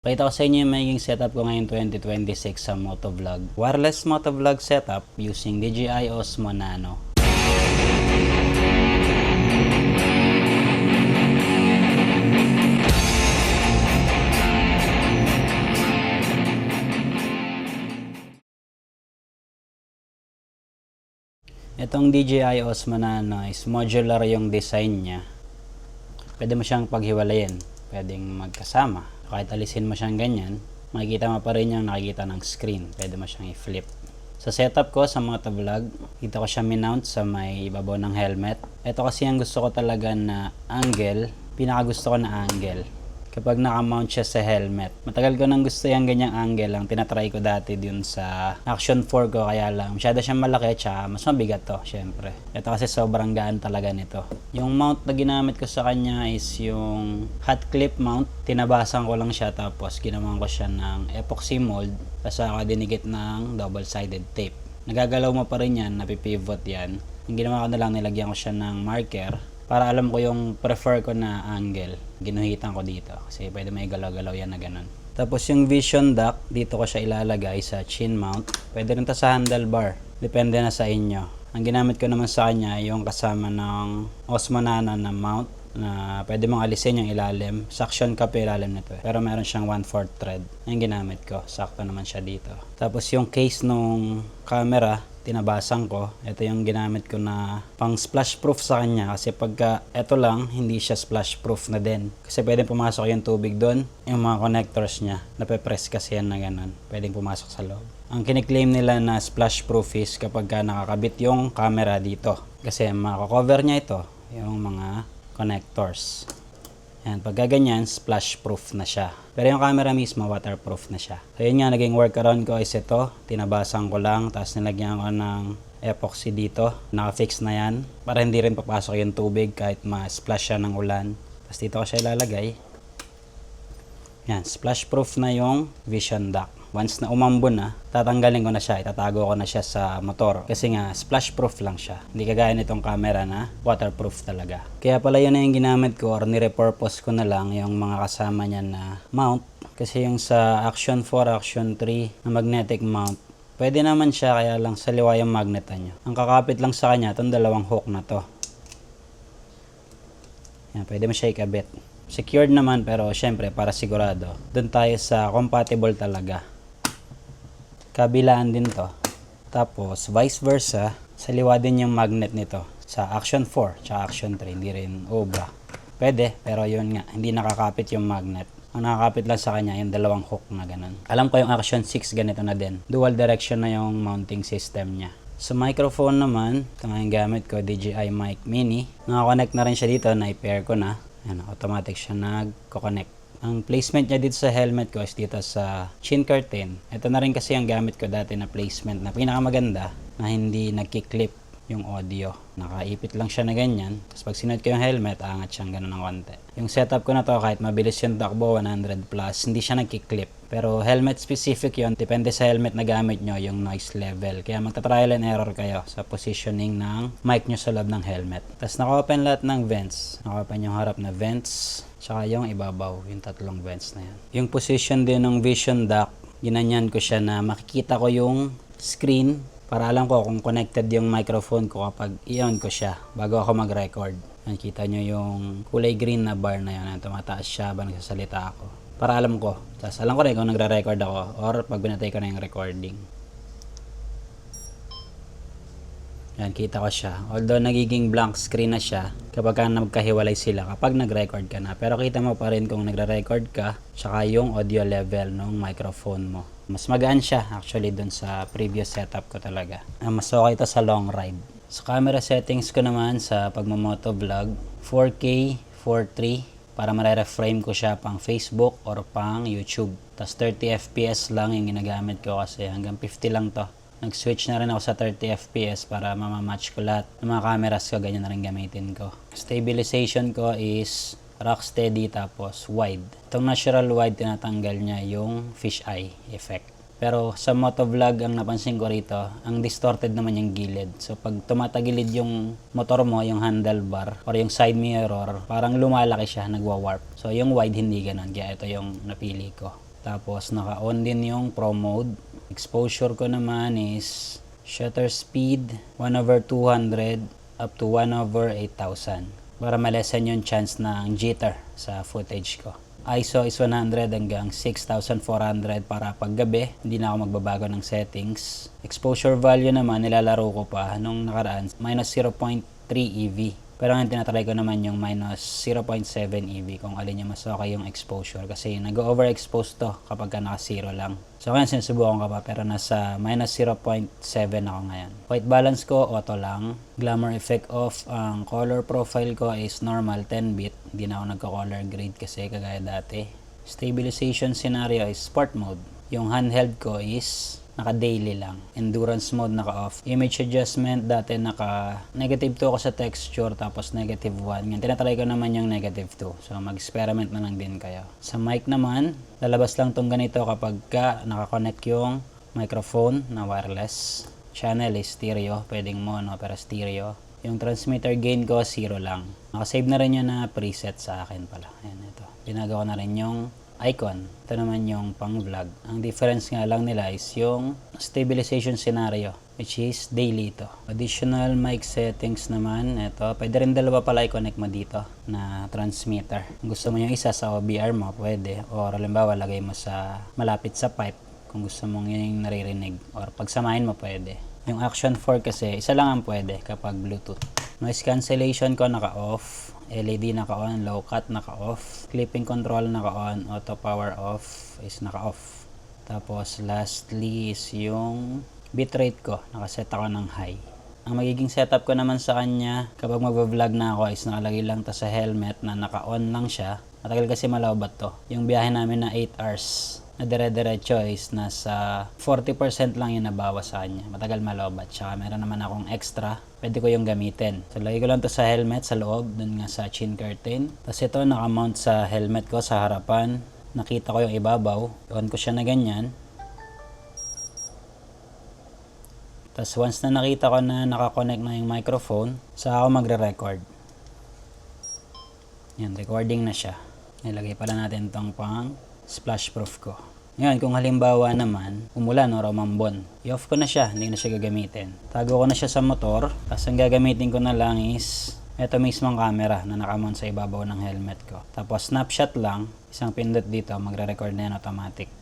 Pakita ko sa inyo yung magiging setup ko ngayon 2026 sa motovlog. Wireless motovlog setup using DJI Osmo Nano. Itong DJI Osmo Nano is modular yung design niya. Pwede mo siyang paghiwalayin, pwedeng magkasama. Kahit alisin mo siyang ganyan, makikita mo pa rin yung nakikita ng screen. Pwede mo siyang i-flip. Sa setup ko sa motovlog, dito ko siya minount sa may ibabaw ng helmet. Ito kasi ang gusto ko talaga na angle, pinakagusto ko na angle. Kapag naka-mount siya sa helmet. Matagal ko nang gusto yung ganyang angle. Ang tinatry ko dati dun sa Action 4 ko, kaya lang masyado siyang malaki tsaka mas mabigat to, syempre. Ito kasi sobrang gaan talaga nito. Yung mount na ginamit ko sa kanya is yung hot clip mount. Tinabasan ko lang siya tapos ginawan ko siya ng epoxy mold. Tapos ako dinigit ng double-sided tape. Nagagalaw mo pa rin yan, napipivot yan. Yung ginawa ko na lang, nilagyan ko siya ng marker para alam ko yung prefer ko na angle. Ginuhitan ko dito kasi pwede may galaw-galaw yan na ganun. Tapos yung vision dock, dito ko siya ilalagay sa chin mount. Pwede rin to sa handlebar. Depende na sa inyo. Ang ginamit ko naman sa kanya yung kasama ng Osmo Nano na mount na pwede mong alisin yung ilalim. Suction cup yung ilalim nito. Pero meron siyang 1/4 thread. Yung ginamit ko. Sakto naman siya dito. Tapos yung case nung camera, tinabasan ko. Ito yung ginamit ko na pang splash proof sa kanya kasi pagka ito lang, hindi siya splash proof na din. Kasi pwedeng pumasok yung tubig doon. Yung mga connectors niya, nape-press kasi yan na ganun. Pwedeng pumasok sa loob. Ang kiniklaim nila na splash proof is kapag nakakabit yung camera dito. Kasi makakover niya ito, yung mga connectors. Yan, pag ganyan, splash proof na siya. Pero yung camera mismo, waterproof na siya. So yun nga, naging workaround ko is ito. Tinabasan ko lang, tapos nilagyan ko ng epoxy dito. Naka-fix na yan. Para hindi rin papasok yung tubig kahit ma-splash siya ng ulan. Tapos dito ko siya ilalagay. Yan, splash proof na yung vision dock. Once na umambon na, tatanggalin ko na siya, itatago ko na siya sa motor. Kasi nga, splash proof lang siya. Hindi kagaya nitong camera na waterproof talaga. Kaya pala yun na yung ginamit ko or nirepurpose ko na lang yung mga kasama niya na mount. Kasi yung sa Action 4, Action 3 na magnetic mount, pwede naman siya kaya lang sa liwa yung magnetan nyo. Ang kakapit lang sa kanya, itong dalawang hook na to. Yan, pwede mo siya ikabit. Secured naman pero syempre para sigurado. Doon tayo sa compatible talaga. Kabilaan din to. Tapos vice versa, sa liwa din yung magnet nito. Sa Action 4 tsaka Action 3, hindi rin obra. Pwede, pero yun nga, hindi nakakapit yung magnet. Ang nakakapit lang sa kanya yung dalawang hook na ganun. Alam ko yung Action 6 ganito na din. Dual direction na yung mounting system niya. Sa microphone naman, ito nga yung gamit ko, DJI Mic Mini. Nakakonect na rin siya dito, na-pair ko na. Ayan, automatic siya nag-connect. Ang placement niya dito sa helmet ko is dito sa chin curtain. Ito na rin kasi ang gamit ko dati na placement na pinakamaganda na hindi nagki-clip yung audio. Nakaipit lang siya na ganyan. Tapos pag sinuot ko yung helmet, aangat siyang ganun ng konti. Yung setup ko na to, kahit mabilis yung takbo, 100 plus, hindi siya nagki-clip. Pero helmet specific yon, depende sa helmet na gamit nyo, yung noise level. Kaya magta-trial and error kayo sa positioning ng mic nyo sa loob ng helmet. Tapos naka-open lahat ng vents. Naka-open yung harap na vents, tsaka yung ibabaw, yung tatlong vents na yan. Yung position din ng vision dock, ginanyan ko siya na makikita ko yung screen para alam ko kung connected yung microphone ko kapag i-on ko siya bago ako mag-record. Nakita nyo yung kulay green na bar na yun, tumataas siya habang nagsasalita ako. Para alam ko. Tapos alam ko rin kung nagre-record ako or pag binatay ko na yung recording. Yan, kita ko siya. Although nagiging blank screen na siya kapag nagkahiwalay sila kapag nag-record ka na. Pero kita mo pa rin kung nagre-record ka tsaka yung audio level ng microphone mo. Mas magaan siya actually dun sa previous setup ko talaga. Mas okay ito sa long ride. Sa camera settings ko naman sa pagmamotovlog, 4K, 4.3 para marereframe ko siya pang Facebook or pang YouTube. Tapos 30 FPS lang yung ginagamit ko kasi hanggang 50 lang to. Nag-switch na rin ako sa 30 FPS para mamamatch ko lahat ng mga cameras ko, ganyan na rin gamitin ko. Stabilization ko is rocksteady tapos wide. Itong natural wide, tinatanggal niya yung fisheye effect. Pero sa motovlog, ang napansin ko rito, ang distorted naman yung gilid. So pag tumatagilid yung motor mo, yung handlebar or yung side mirror, parang lumalaki siya, nagwa-warp. So yung wide hindi ganun, kaya ito yung napili ko. Tapos naka-on din yung Pro mode. Exposure ko naman is shutter speed 1/200 up to 1/8000 para malesen yung chance ng jitter sa footage ko. ISO is 100 hanggang 6400 para paggabi, hindi na ako magbabago ng settings. Exposure value naman, nilalaro ko pa nung nakaraan, minus 0.3 EV. Pero ngayon tinatry ko naman yung minus 0.7 EV kung alin yung mas okay yung exposure kasi nag-overexpose to kapag ka naka-0 lang. So ngayon sinusubukan ko pa pero nasa minus 0.7 ako ngayon. White balance ko, auto lang. Glamour effect off. Ang color profile ko is normal 10-bit. Hindi na ako nagko-color grade kasi kagaya dati. Stabilization scenario is sport mode. Yung handheld ko is naka-daily lang. Endurance mode naka-off. Image adjustment, dati naka-negative 2 ako sa texture, tapos negative 1. Ngayon, tinatry ko naman yung negative 2. So, mag-experiment na lang din kayo. Sa mic naman, lalabas lang tong ganito kapag ka naka-connect yung microphone na wireless. Channel is stereo, pwedeng mono, pero stereo. Yung transmitter gain ko, 0 lang. Naka-save na rin yun na preset sa akin pala. Ayan, ito. Ginagawa na rin yung icon. Ito naman yung pang vlog. Ang difference nga lang nila is yung stabilization scenario, which is daily ito. Additional mic settings naman, ito. Pwede rin dalawa pala i-connect mo dito na transmitter. Kung gusto mo yung isa sa OBR mo, pwede. Or halimbawa, lagay mo sa malapit sa pipe kung gusto mong yun yung naririnig. Or pagsamahin mo, pwede. Yung Action 4 kasi, isa lang ang pwede kapag Bluetooth. Noise cancellation ko naka-off. LED naka-on, low cut naka-off, clipping control naka-on, auto power off is naka-off. Tapos lastly is yung bitrate ko, nakaset ako ng high. Ang magiging setup ko naman sa kanya kapag magva-vlog na ako is nakalagay lang to sa helmet na naka-on lang siya. Matagal kasi malawbat to. Yung biyahe namin na 8 hours na dire-diretso is nasa 40% lang yung nabawa sa kanya. Matagal malawbat. Tsaka meron naman akong extra. Pwede ko yung gamitin. So, lagay ko lang to sa helmet sa loob. Dun nga sa chin curtain. Tapos ito, nakamount sa helmet ko sa harapan. Nakita ko yung ibabaw. On ko siya na ganyan. Tapos once na nakita ko na nakakonect na yung microphone, saka ako magre-record. Yan, recording na siya. Nilagay pala natin tong pang splash proof ko. Ngayon, kung halimbawa naman, umulan o rumambon, i-off ko na siya, hindi na siya gagamitin. Tago ko na siya sa motor, tapos ang gagamitin ko na lang is ito mismong camera na nakamount sa ibabaw ng helmet ko. Tapos snapshot lang, isang pindot dito, magre-record na yan automatic.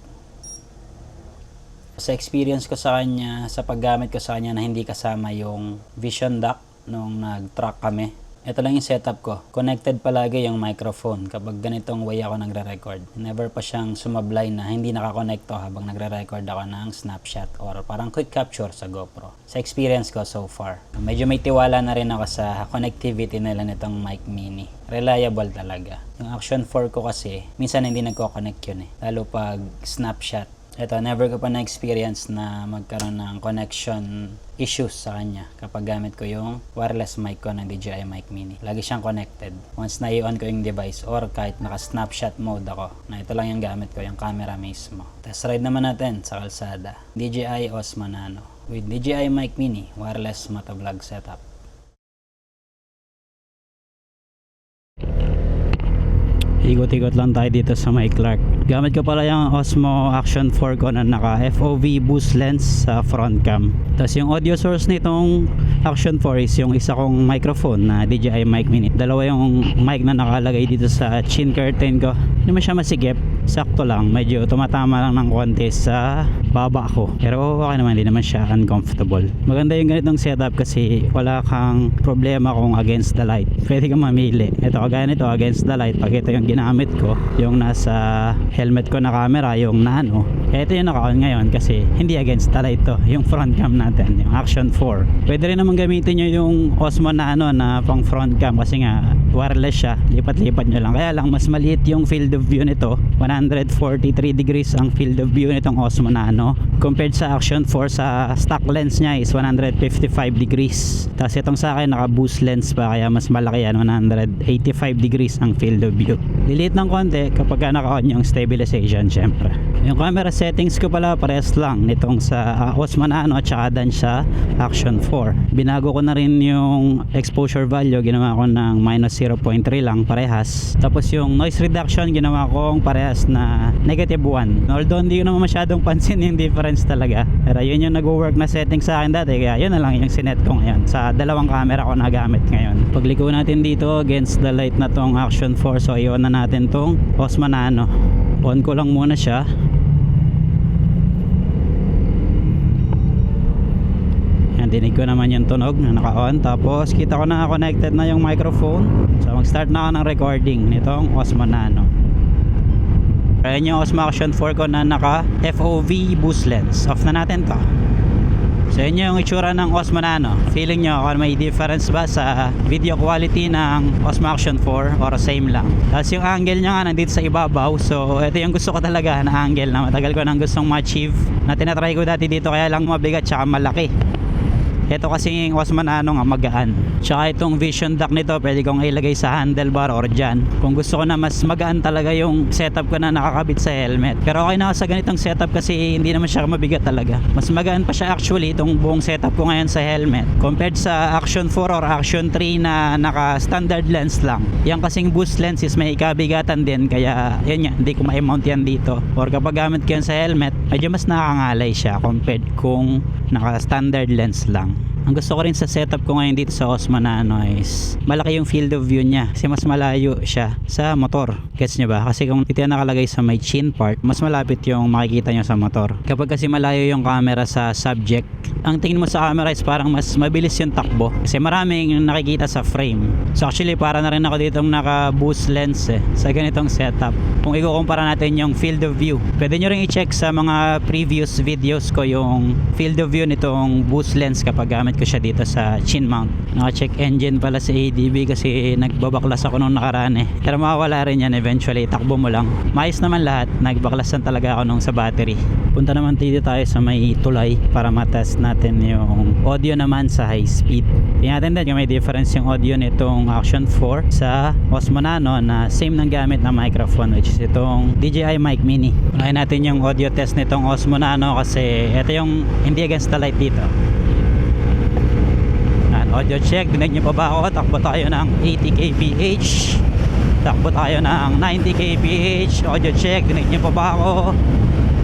Sa experience ko sa kanya, sa paggamit ko sa kanya na hindi kasama yung vision dock nung nag-track kami, ito lang yung setup ko. Connected palagi yung microphone kapag ganitong way ako nagre-record. Never pa siyang sumablay na hindi nakakonekto habang nagre-record ako ng snapshot or parang quick capture sa GoPro. Sa experience ko so far. Medyo may tiwala na rin ako sa connectivity nila nitong mic mini. Reliable talaga. Yung Action 4 ko kasi, minsan hindi nagko-connect yun eh. Lalo pag snapshot. Ito, never ko pa na-experience na magkaroon ng connection issues sa kanya kapag gamit ko yung wireless mic ko ng DJI Mic Mini. Lagi siyang connected. Once na i-on ko yung device or kahit naka-snapshot mode ako, na ito lang yung gamit ko, yung camera mismo. Test ride naman natin sa kalsada. DJI Osmo Nano with DJI Mic Mini wireless motovlog setup. Ikot-ikot lang tayo dito sa may Clark. Gamit ko pala yung Osmo Action 4 ko na naka FOV boost lens sa front cam. Tapos yung audio source nitong Action 4 is yung isa kong microphone na DJI Mic Mini. Dalawa yung mic na nakalagay dito sa chin curtain ko. Hindi man siya masigip. Sakto lang. Medyo tumatama lang ng konti sa baba ko. Pero okay naman, hindi naman siya uncomfortable. Maganda yung ganitong setup kasi wala kang problema kung against the light. Pwede kang mamili. Ito kagaya nito against the light. Pag ito yung ginamit ko, yung nasa helmet ko na camera, yung Nano, ito yung naka-on ngayon kasi hindi against the light to. Yung front cam natin, yung Action 4. Pwede rin naman gamitin nyo yung Osmo Nano na pang front cam kasi nga wireless siya. Lipat-lipat nyo lang. Kaya lang mas maliit yung field of view nito. 143 degrees ang field of view nitong Osmo Nano. Compared sa Action 4, sa stock lens niya is 155 degrees. Tapos itong sa akin naka-boost lens pa kaya mas malaki yan. 185 degrees ang field of view. Lilit ng konti kapag naka-on yung stabilization syempre. Yung camera settings ko pala parehas lang nitong sa Osmo Nano at saka dan sa Action 4. Binago ko na rin yung exposure value, ginawa ko ng minus 0.3 lang parehas. Tapos yung noise reduction ginawa ginawa kong parehas na negative 1. Although hindi ko naman masyadong pansin yung difference talaga, pero yun yung nag-work na setting sa akin dati, kaya yun na lang yung sinet ko ngayon sa dalawang camera ko na gamit ngayon. Pagliko natin dito against the light na tong Action 4, so iwan na natin tong Osmo Nano. On ko lang muna siya. Dinig ko naman yung tunog na naka-on, tapos kita ko na connected na yung microphone, so mag-start na ako ng recording nitong Osmo Nano. Ayan yung Osmo Action 4 ko na naka FOV boost lens. Off na natin to. So yun yung itsura ng Osmo Nano. Feeling nyo kung may difference ba sa video quality ng Osmo Action 4 or same lang. Tapos yung angle nya nga nandito sa ibabaw, so ito yung gusto ko talaga na angle na matagal ko nang gustong ma-achieve, na tinatry ko dati dito, kaya lang mabigat tsaka malaki. Ito kasi yung Osmo Nano nga magaan. Tsaka itong vision duct nito pwede kong ilagay sa handlebar or dyan kung gusto ko na mas magaan talaga yung setup ko na nakakabit sa helmet. Pero okay na ako sa ganitong setup kasi hindi naman siya mabigat talaga. Mas magaan pa siya actually itong buong setup ko ngayon sa helmet compared sa Action 4 or Action 3 na naka standard lens lang. Yan kasing boost lens is may kabigatan din, kaya yan nga, hindi ko ma-mount yan dito. Or kapag gamit ko yan sa helmet, medyo mas nakakangalay siya compared kung naka standard lens lang. Ang gusto ko rin sa setup ko ngayon dito sa Osmo Nano is malaki yung field of view niya kasi mas malayo siya sa motor. Gets nyo ba? Kasi kung ito nakalagay sa may chin part, mas malapit yung makikita nyo sa motor. Kapag kasi malayo yung camera sa subject, ang tingin mo sa camera is parang mas mabilis yung takbo kasi maraming nakikita sa frame. So actually para na rin ako ditong naka boost lens sa ganitong setup. Kung ikukumpara natin yung field of view, pwede nyo rin i-check sa mga previous videos ko yung field of view nitong boost lens kapag gamit ko siya dito sa chin mount. Naka-check engine pala sa ADB kasi nagbabaklas ako nung nakaraan pero mawawala rin yan eventually, takbo mo lang. Maayos naman lahat, nagbaklasan talaga ako nung sa battery. Punta naman dito tayo sa may tulay para matest natin yung audio naman sa high speed. Tingnan natin din kung may difference yung audio nitong Action 4 sa Osmo Nano na same ng gamit na microphone, which is itong DJI Mic Mini. Unahin natin yung audio test nitong Osmo Nano kasi ito yung hindi against the light dito. Audio check, dinig nyo pa ba ako? Takbo tayo ng 80 kph, takbo tayo ng 90 kph. Audio check, dinig nyo pa ba ako?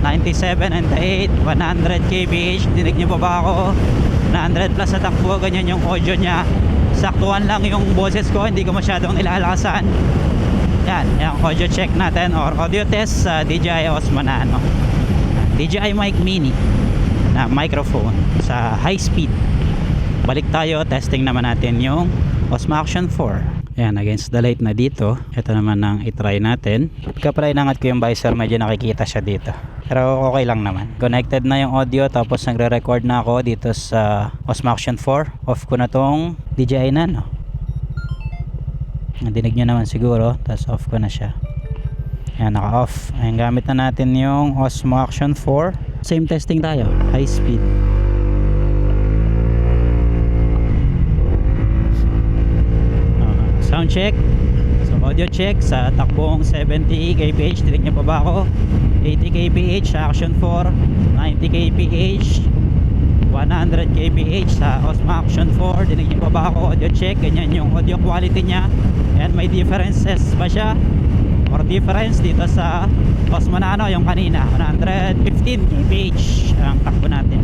97 and 8, 100 kph, dinig nyo pa ba ako? 100 plus sa takbo, ganyan yung audio nya. Saktuhan lang yung boses ko, hindi ko masyadong nilalakasan. Yan, yung audio check natin or audio test sa DJI Osmo Nano. DJI Mic Mini na microphone sa high speed. Balik tayo, testing naman natin yung Osmo Action 4. Ayan, against the light na dito. Ito naman ang itry natin. Pagka pala inangat ko yung visor, medyo nakikita siya dito. Pero okay lang naman. Connected na yung audio, tapos nagre-record na ako dito sa Osmo Action 4. Off ko na tong DJI Nano. Nadinig nyo naman siguro, tapos off ko na siya. Ayan, naka-off. Ayan, gamit na natin yung Osmo Action 4. Same testing tayo, high speed. Sound check. So audio check sa takbong 70 kph, dinig niyo pa ba ako? 80 kph sa Action 4, 90 kph, 100 kph sa Osmo Action 4, dinig niyo pa ba ako? Audio check, ganyan yung audio quality niya. And may differences ba siya or difference dito sa Osmo Nano yung kanina? 115 kph ang takbo natin.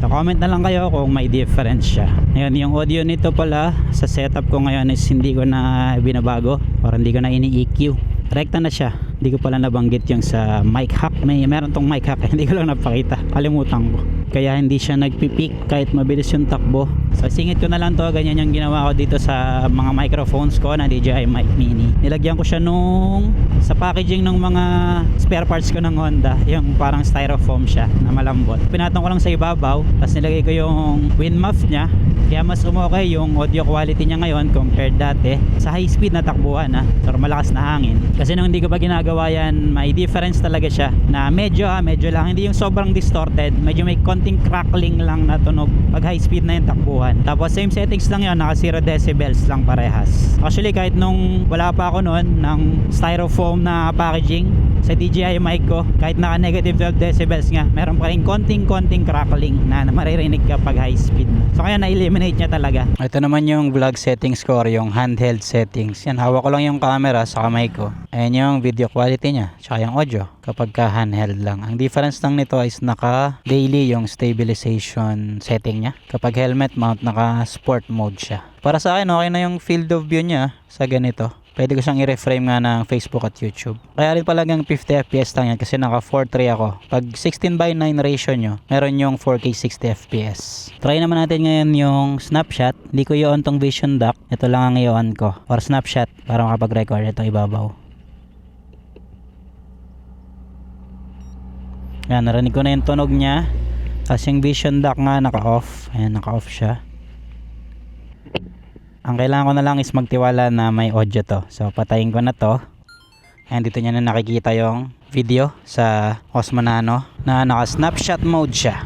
So comment na lang kayo kung may difference siya. Ngayon, yung audio nito pala sa setup ko ngayon is hindi ko na binabago or hindi ko na ini-EQ. Rekta na siya. Hindi ko pala nabanggit yung sa mic hack. Meron tong mic hack, hindi ko lang napakita. Kalimutan ko. Kaya hindi siya nagpipik kahit mabilis yung takbo. So singit ko na lang to. Ganyan yung ginawa ko dito sa mga microphones ko na DJI Mic Mini. Nilagyan ko siya sa packaging ng mga spare parts ko ng Honda. Yung parang styrofoam siya na malambot. Pinatong ko lang sa ibabaw. Tapos nilagay ko yung wind muff niya. Kaya mas umokay yung audio quality niya ngayon compared dati sa high speed na takbuhan or malakas na hangin. Kasi nung hindi ko pa ginagawa yan, may difference talaga siya na medyo lang, hindi yung sobrang distorted, medyo may konting crackling lang na tunog pag high speed na yung takbuhan. Tapos same settings lang yun, naka 0 decibels lang parehas. Actually kahit nung wala pa ako noon ng styrofoam na packaging sa DJI mic ko, kahit naka negative 12 decibels nga, meron pa rin konting crackling na maririnig kapag high speed. So kaya na-eliminate niya talaga. Ito naman yung vlog settings ko or yung handheld settings. Yan, hawak ko lang yung camera sa kamay ko. Ayan yung video quality niya, tsaka yung audio kapag ka handheld lang. Ang difference lang nito is naka daily yung stabilization setting niya. Kapag helmet mount, naka sport mode siya. Para sa akin, okay na yung field of view niya sa ganito. Pwede ko siyang i-reframe nga ng Facebook at YouTube. Kaya rin palagang 50 FPS lang yan kasi naka 4:3 ako. Pag 16:9 ratio nyo, meron yung 4K 60 FPS. Try naman natin ngayon yung snapshot. Hindi ko i-on tong vision dock. Ito lang ang i-on ko. Or snapshot para makapag-record. Ito ibabaw. Yan, narinig ko na yung tunog niya. Tapos yung vision dock nga naka-off. Ayan, naka-off siya. Ang kailangan ko na lang is magtiwala na may audio to. So, patayin ko na to. Ayan, dito niya na nakikita yung video sa Osmo Nano na naka-snapshot mode siya.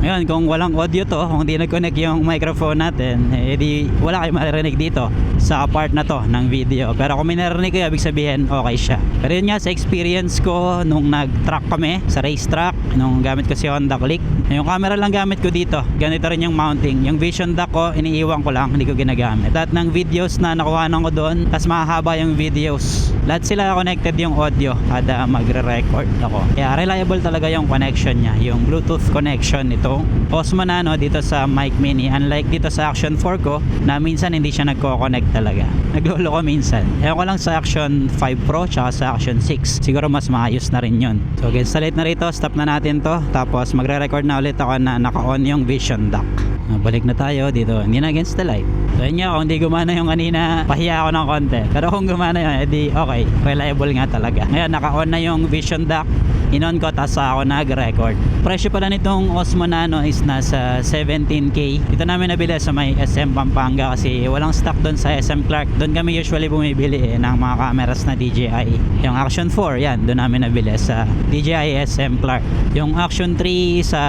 Ngayon, kung walang audio to, kung di nag-connect yung microphone natin, edi wala kayong maririnig dito sa part na to ng video. Pero kung may narinig kayo, ibig sabihin okay siya. Pero yun nga, sa experience ko nung nag-track kami sa racetrack, nung gamit ko si Honda Click, yung camera lang gamit ko dito. Ganito rin yung mounting. Yung vision dock ko, iniiwan ko lang, hindi ko ginagamit. Lahat ng videos na nakuhanan ko doon, tas mahaba yung videos. Lahat sila connected yung audio kada magre-record ako. Kaya reliable talaga yung connection niya, yung Bluetooth connection nito Osmo Nano dito sa Mic Mini. Unlike dito sa Action 4 ko na minsan hindi siya nagko-connect talaga, naglolo ko minsan. Ewan ko lang sa Action 5 Pro tsaka sa Action 6, siguro mas maayos na rin yun. So installate na rito, stop na natin to, tapos magre-record na ulit ako na naka-on yung vision dock. Balik na tayo dito, hindi na against the light. So yun nga, kung hindi gumana yung kanina, pahiya ako ng konti. Pero kung gumana yun, edi okay, reliable nga talaga. Ngayon naka-on na yung vision dock, inon ko, tapos ako nag-record. Presyo pala nitong Osmo Nano is nasa 17K. Dito namin nabili sa may SM Pampanga kasi walang stock doon sa SM Clark. Doon kami usually bumibili ng mga cameras na DJI. Yung Action 4, yan, doon namin nabili sa DJI SM Clark. Yung Action 3 sa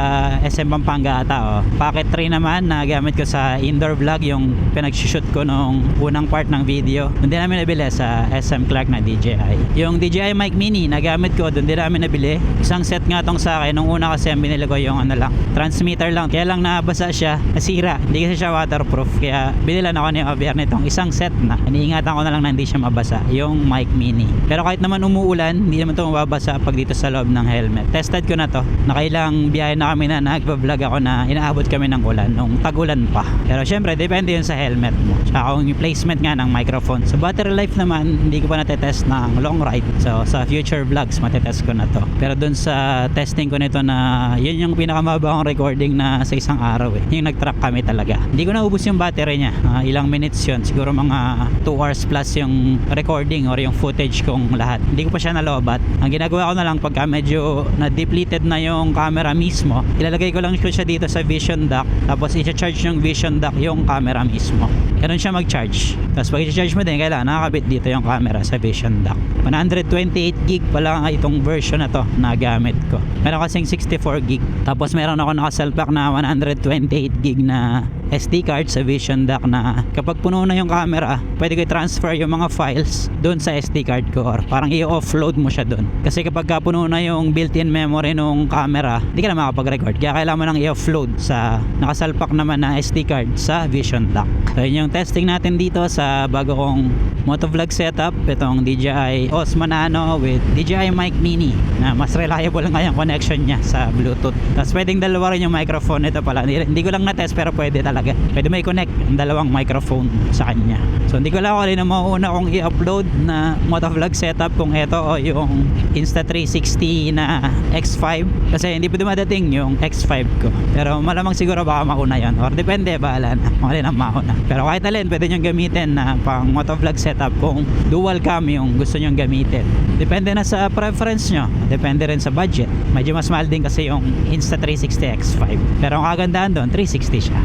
SM Pampanga ata, Packet 3 naman na gamit ko sa indoor vlog, yung pinag-shoot ko nung unang part ng video. Doon din namin nabili sa SM Clark na DJI. Yung DJI Mic Mini na gamit ko, doon din namin nabili. Isang set nga tong sa akin. Nung una kasi binili ko yung transmitter lang. Kaya lang nabasa siya, nasira. Hindi kasi siya waterproof. Kaya binilan ako ni Javier nitong isang set na. Iniingatan ko na lang na hindi siya mabasa. Yung Mic Mini. Pero kahit naman umuulan, hindi naman ito mababasa pag dito sa loob ng helmet. Tested ko na to. Nakailang biyahe na kami na nagpa-vlog ako na inaabot kami ng ulan. Nung tag-ulan pa. Pero syempre, depende yun sa helmet mo. Tsaka kung yung placement nga ng microphone. Sa battery life naman, hindi ko pa natetest ng long ride. So sa future vlogs, matetest ko na to. Pero dun sa testing ko nito na yun yung pinakamababang recording na sa isang araw yung nag-track kami talaga. Hindi ko naubos yung battery niya. Ilang minutes yun, siguro mga 2 hours plus yung recording or yung footage kong lahat. Hindi ko pa siya nalobat. Ang ginagawa ko na lang pagka medyo na-depleted na yung camera mismo, ilalagay ko lang siya dito sa vision dock, tapos i-charge yung vision dock yung camera mismo. Ganun siya mag-charge. Tapos pag i-charge mo din, kailangan nakakabit dito yung camera sa vision dock. 128 gig pala itong version na to na gamit ko. Meron kasing 64 gig. Tapos meron ako nakasalpak na 128 gig na SD card sa vision dock na kapag puno na yung camera, pwede ko i-transfer yung mga files doon sa SD card ko or parang i-offload mo siya doon. Kasi kapag puno na yung built-in memory nung camera, hindi ka na makapag-record. Kaya kailangan mo nang i-offload sa nakasalpak naman na SD card sa vision dock. So yun yung testing natin dito sa bago kong motovlog setup. Itong DJI Osmo Nano with DJI Mic Mini na mas reliable nga yung connection niya sa Bluetooth. Tapos pwedeng dalawa rin yung microphone. Ito pala, hindi ko lang na-test pero pwede talaga. Pwede may connect ang dalawang microphone sa kanya. So hindi ko lang alin na mauuna kong i-upload na motovlog setup kung ito o yung Insta360 na X5 kasi hindi pa dumadating yung X5 ko. Pero malamang siguro baka mauna yan or depende, bahala na kung alin ang mauna. Pero kahit alin pwede nyong gamitin na pang motovlog setup kung dual cam yung gusto nyong gamitin. Depende na sa preference nyo. Depende rin sa budget. Medyo mas mahal din kasi yung Insta360 X5. Pero ang kagandahan doon, 360 siya.